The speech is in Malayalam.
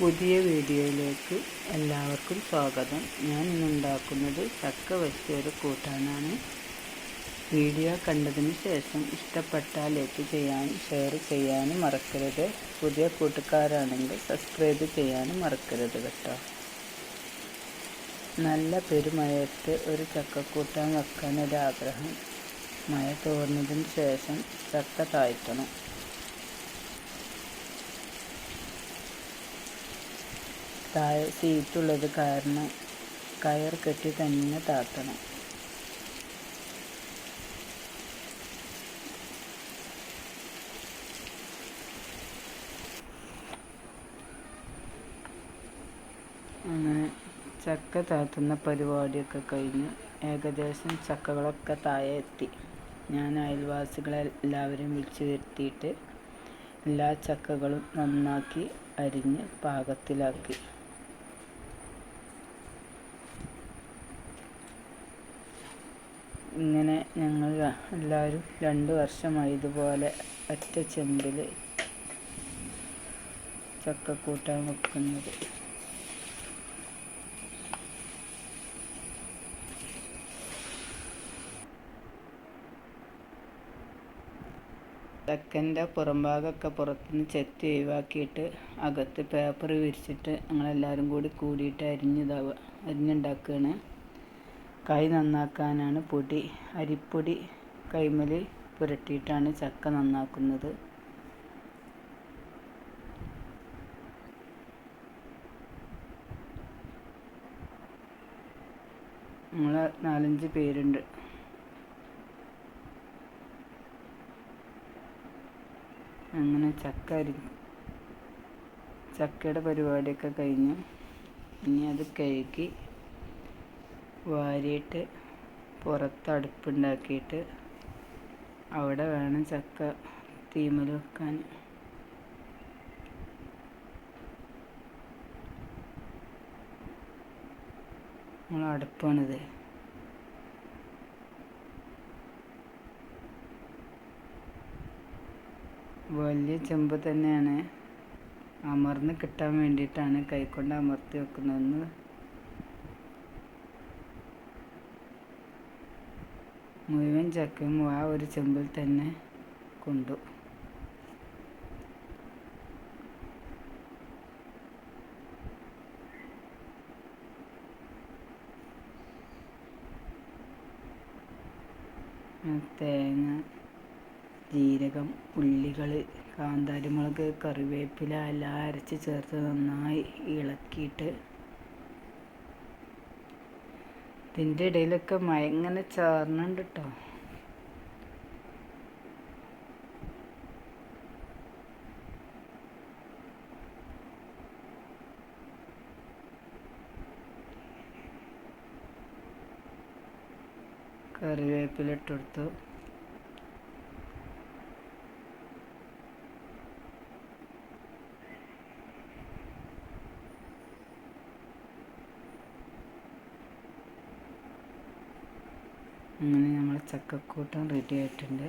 പുതിയ വീഡിയോയിലേക്ക് എല്ലാവർക്കും സ്വാഗതം. ഞാൻ ഇന്നുണ്ടാക്കുന്നത് ചക്ക വെച്ചൊരു കൂട്ടാനാണ്. വീഡിയോ കണ്ടതിന് ശേഷം ഇഷ്ടപ്പെട്ടാൽ ലൈക്ക് ചെയ്യാനും ഷെയർ ചെയ്യാനും മറക്കരുത്. പുതിയ കൂട്ടുകാരാണെങ്കിൽ സബ്സ്ക്രൈബ് ചെയ്യാനും മറക്കരുത് കേട്ടോ. നല്ല പെരുമഴയത്ത് ഒരു ചക്കക്കൂട്ടാൻ വെക്കാനൊരാഗ്രഹം. മഴ തോർന്നതിന് ശേഷം ചക്ക താഴ്ത്തണം. താഴെ സീറ്റുള്ളത് കാരണം കയർ കെട്ടി തന്നെ താത്തണം. അങ്ങനെ ചക്ക താത്തുന്ന പരിപാടിയൊക്കെ കഴിഞ്ഞ് ഏകദേശം ചക്കകളൊക്കെ താഴെ എത്തി. ഞാൻ അയൽവാസികളെല്ലാവരും വിളിച്ചു വരുത്തിയിട്ട് എല്ലാ ചക്കകളും നന്നാക്കി അരിഞ്ഞ് പാകത്തിലാക്കി. ഇങ്ങനെ ഞങ്ങൾ എല്ലാവരും 2 വർഷമായി ഇതുപോലെ ഒറ്റ ചെമ്പിൽ ചക്കക്കൂട്ടാൻ വെക്കുന്നത്. ചക്കൻ്റെ പുറംഭാഗമൊക്കെ പുറത്തുനിന്ന് ചെത്തി ഒഴിവാക്കിയിട്ട് അകത്ത് പേപ്പർ വിരിച്ചിട്ട് ഞങ്ങളെല്ലാവരും കൂടിയിട്ട് അരിഞ്ഞുണ്ടാക്കുകയാണ്. കൈ നന്നാക്കാനാണ് അരിപ്പൊടി കൈമേൽ പുരട്ടിയിട്ടാണ് ചക്ക നന്നാക്കുന്നത്. ഞങ്ങൾ 4-5 പേരുണ്ട്. അങ്ങനെ ചക്കയുടെ പരിപാടിയൊക്കെ കഴിഞ്ഞു. ഇനി അത് കഴുകി വാരിയിട്ട് പുറത്ത് അടുപ്പുണ്ടാക്കിയിട്ട് അവിടെ വേണം ചക്ക തീമൽ വെക്കാൻ. നമ്മൾ അടുപ്പാണിത്. വലിയ ചെമ്പ് തന്നെയാണ്. അമർന്ന് കിട്ടാൻ വേണ്ടിയിട്ടാണ് കൈകൊണ്ട് അമർത്തി വെക്കുന്നതെന്ന്. മുഴുവൻ ചക്കയും ആ ഒരു ചെമ്പിൽ തന്നെ കൊണ്ടു. തേങ്ങ, ജീരകം, ഉള്ളികൾ, കാന്താരിമുളക്, കറിവേപ്പില എല്ലാം അരച്ച് ചേർത്ത് നന്നായി ഇളക്കിയിട്ട് ഇതിൻ്റെ ഇടയിലൊക്കെ മഴ ഇങ്ങനെ ചാറുന്നുണ്ട് കേട്ടോ. കറിവേപ്പില ഇട്ടെടുത്തു. അങ്ങനെ നമ്മൾ ചക്കക്കൂട്ടാൻ റെഡി ആയിട്ടുണ്ട്.